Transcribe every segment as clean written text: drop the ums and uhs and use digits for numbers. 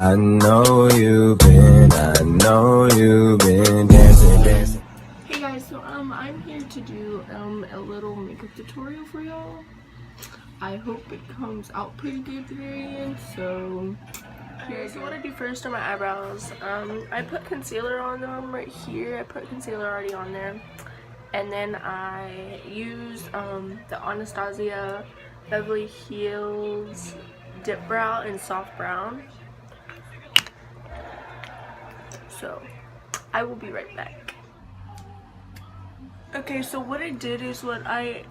I know you've been dancing. Hey guys, so I'm here to do a little makeup tutorial for y'all. I hope it comes out pretty good at the very end. So here's what I do first on my eyebrows. I put concealer on them right here. I put concealer already on there, and then I use the Anastasia Beverly Hills Dip Brow in soft brown. So I will be right back. Okay, so what I did is what I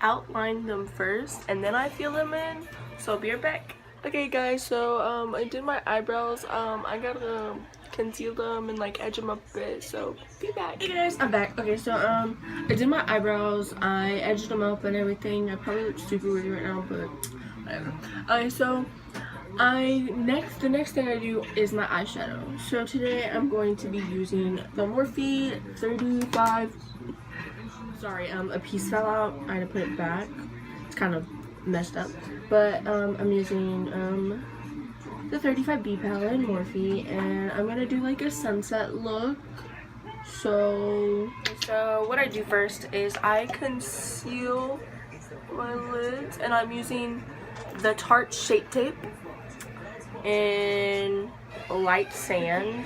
outlined them first, and then I fill them in. So I'll be right back. Okay, guys. So I did my eyebrows. I gotta conceal them and like edge them up a bit. So be back. Hey guys, I'm back. Okay, so I did my eyebrows. I edged them up and everything. I probably look super weird right now, but whatever. Okay, so the next thing I do is my eyeshadow. So today I'm going to be using the Morphe 35. Sorry, a piece fell out. I had to put it back. It's kind of messed up. But I'm using the 35B palette in Morphe, and I'm gonna do like a sunset look. So what I do first is I conceal my lids, and I'm using the Tarte Shape Tape in light sand.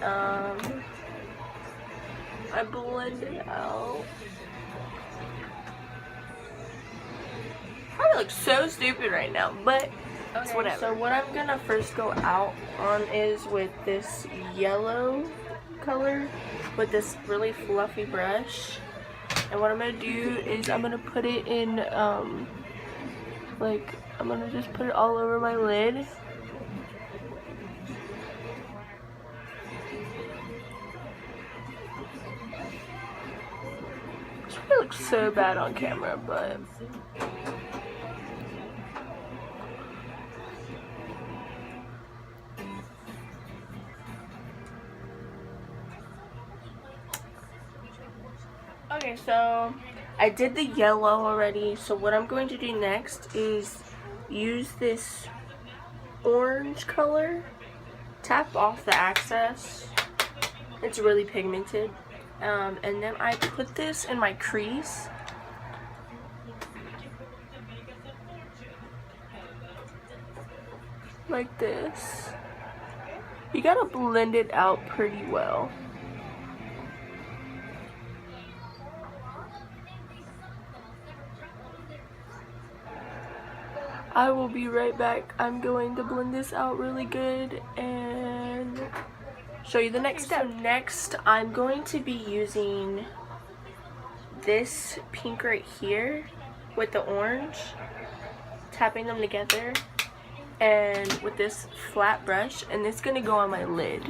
I blend it out. Probably look so stupid right now, but okay, whatever. So what I'm gonna first go out on is with this yellow color with this really fluffy brush. And what I'm gonna do is I'm gonna put it in I'm gonna just put it all over my lid. This probably looks so bad on camera, but okay, so I did the yellow already. So what I'm going to do next is use this orange color, tap off the excess. It's really pigmented. And then I put this in my crease. Like this. You gotta blend it out pretty well. I will be right back. I'm going to blend this out really good and show you the next step. So next, I'm going to be using this pink right here with the orange, tapping them together, and with this flat brush, and it's gonna go on my lid.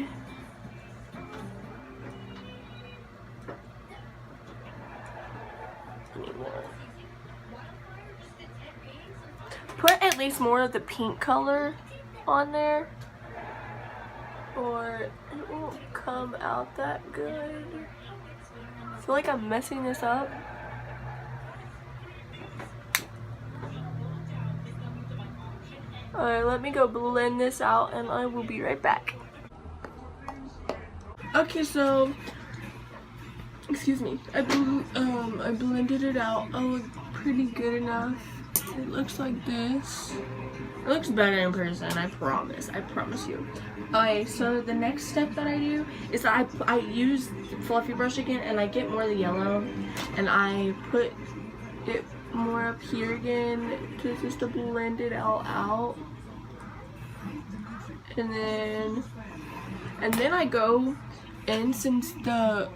Put at least more of the pink color on there, or it won't come out that good. I feel like I'm messing this up. Alright, let me go blend this out and I will be right back. Okay, so excuse me. I blended it out. I look pretty good enough. It looks like this. It looks better in person, I promise you. Okay, so the next step that I do is I use fluffy brush again, and I get more of the yellow, and I put it more up here again just to blend it all out. And then I go in, since the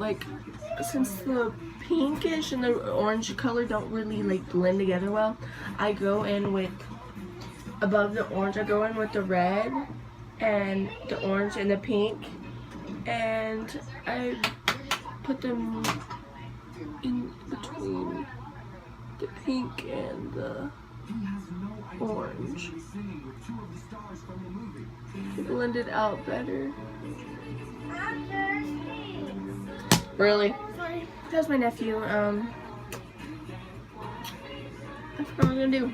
pinkish and the orange color don't really like blend together well, I go in with, above the orange, I go in with the red and the orange and the pink, and I put them in between the pink and the orange to blend it out better. Really? Sorry. That's my nephew. That's what I'm gonna do.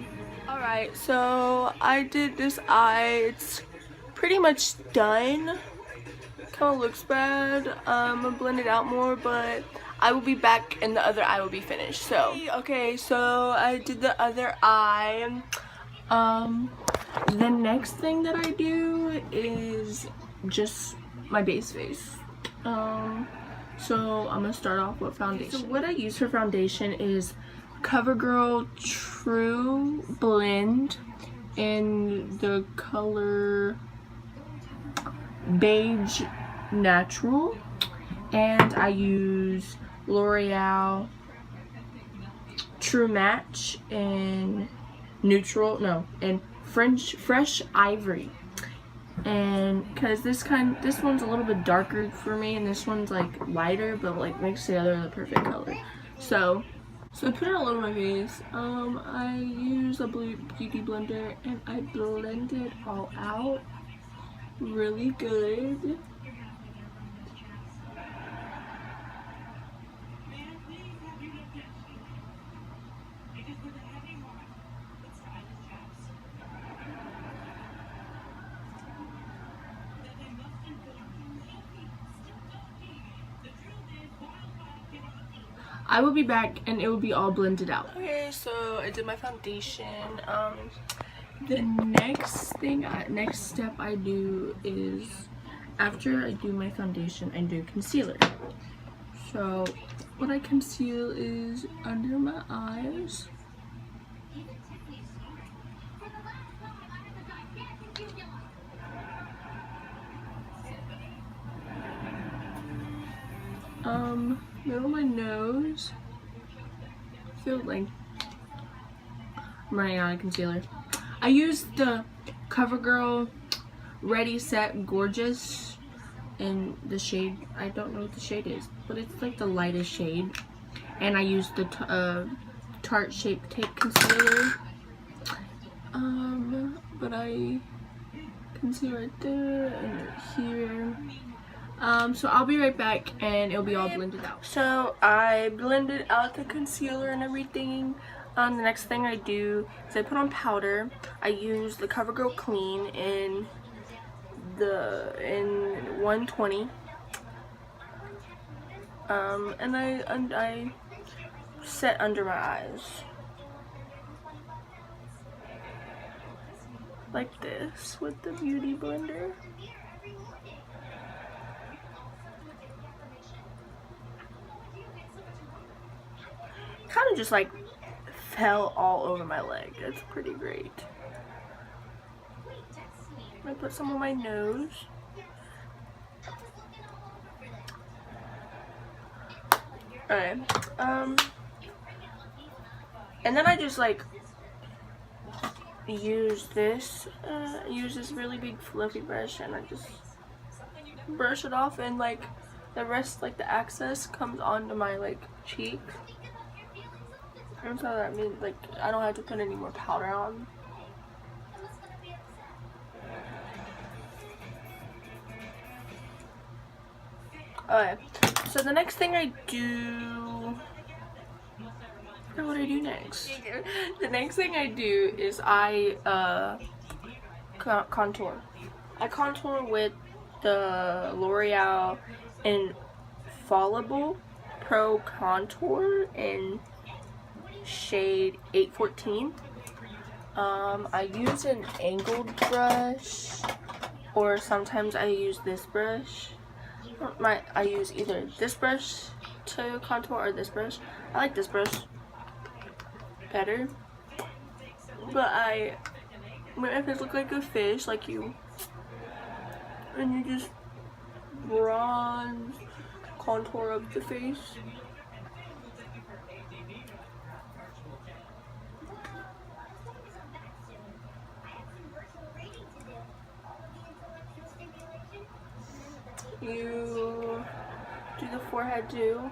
Alright, so I did this eye. It's pretty much done. Kind of looks bad. I'm gonna blend it out more, but I will be back and the other eye will be finished. So okay, so I did the other eye. The next thing that I do is just my base face. So I'm gonna start off with foundation. So what I use for foundation is CoverGirl True Blend in the color Beige Natural, and I use L'Oreal True Match in Fresh Ivory. And because this one's a little bit darker for me, and this one's like lighter, but like makes the other the perfect color. So I put it all over my face. I use a beauty blender and I blend it all out really good. I will be back and it will be all blended out. Okay, so I did my foundation. The next step I do is, after I do my foundation, I do concealer. So what I conceal is under my eyes. Middle of my nose. I feel like I'm running out of concealer. I use the CoverGirl Ready Set Gorgeous in the shade, I don't know what the shade is, but it's like the lightest shade. And I use the Tarte Shape Tape Concealer. But I conceal right there and right here. So I'll be right back and it'll be all blended out. So I blended out the concealer and everything. The next thing I do is I put on powder. I use the CoverGirl Clean in 120. And I set under my eyes like this with the beauty blender. Kind of just like fell all over my leg. It's pretty great. I'm gonna put some on my nose. Alright. And then I just like use this really big fluffy brush, and I just brush it off, and like the rest, like the excess, comes onto my like cheek. And so that means like I don't have to put any more powder on. Okay, so the next thing I do, what do I do next? The next thing I do is I contour. I contour with the L'Oreal Infallible Pro Contour in shade 814. I use an angled brush, or sometimes I use this brush. I use either this brush to contour or this brush. I like this brush better, but my face look like a fish, like you, and you just bronze contour up the face. You do the forehead too.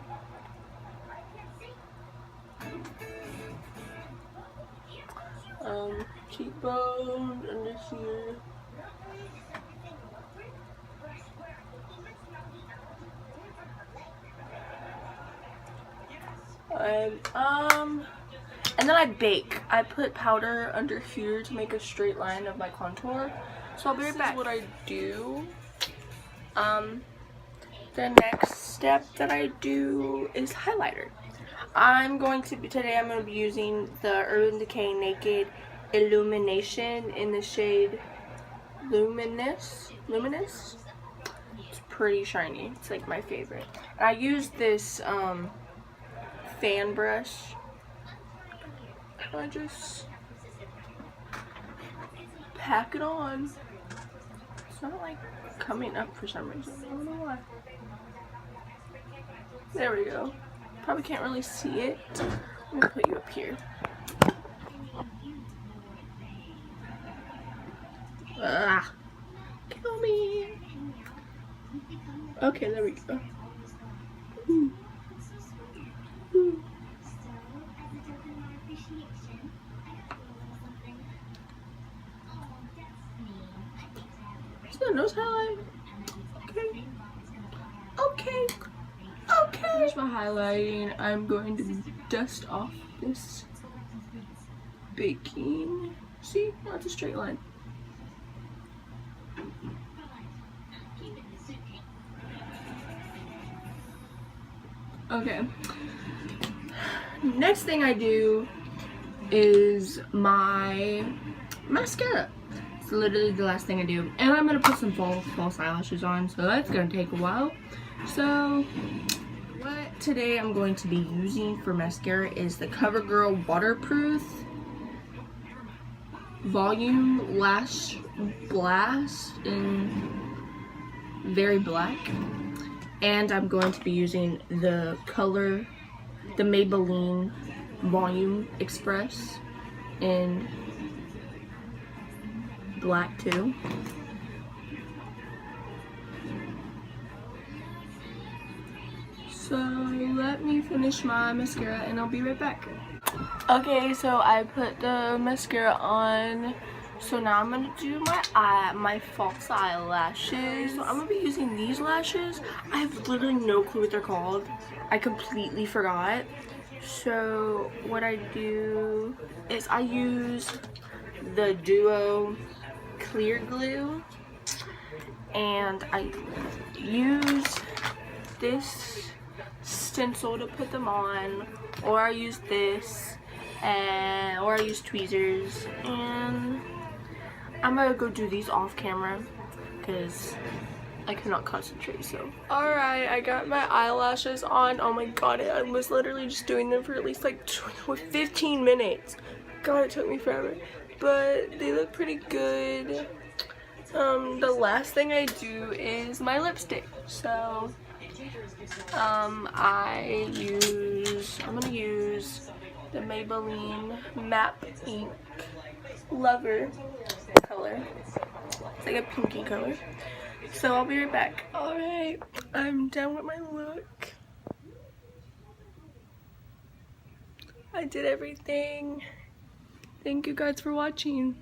Cheekbones under here. And then I bake. I put powder under here to make a straight line of my contour. So I'll be right back. This is what I do. The next step that I do is highlighter. Today I'm going to be using the Urban Decay Naked Illumination in the shade Luminous. It's pretty shiny. It's like my favorite. And I use this fan brush. I just pack it on. It's not like coming up for some reason. I don't know why. There we go. Probably can't really see it. I'm gonna put you up here. Ah, kill me. Okay, there we go. Is that a nose highlight? Okay. Okay. Okay. Here's my highlighting. I'm going to dust off this baking. See? That's a straight line. Okay. Next thing I do is my mascara. It's literally the last thing I do. And I'm gonna put some false eyelashes on, so that's gonna take a while. So what today I'm going to be using for mascara is the CoverGirl Waterproof Volume Lash Blast in Very Black. And I'm going to be using the Maybelline Volume Express in black too. So let me finish my mascara and I'll be right back. Okay, so I put the mascara on. So now I'm gonna do my false eyelashes. So I'm gonna be using these lashes. I have literally no clue what they're called. I completely forgot. So what I do is I use the Duo Clear Glue, and I use this stencil to put them on, or I use this, or I use tweezers, and I'm gonna go do these off camera because I cannot concentrate. So alright, I got my eyelashes on. Oh my god, I was literally just doing them for at least like 15 minutes. God, it took me forever, but they look pretty good. The last thing I do is my lipstick. So I'm gonna use the Maybelline Map Ink Lover color. It's like a pinky color. So I'll be right back. Alright, I'm done with my look. I did everything. Thank you guys for watching.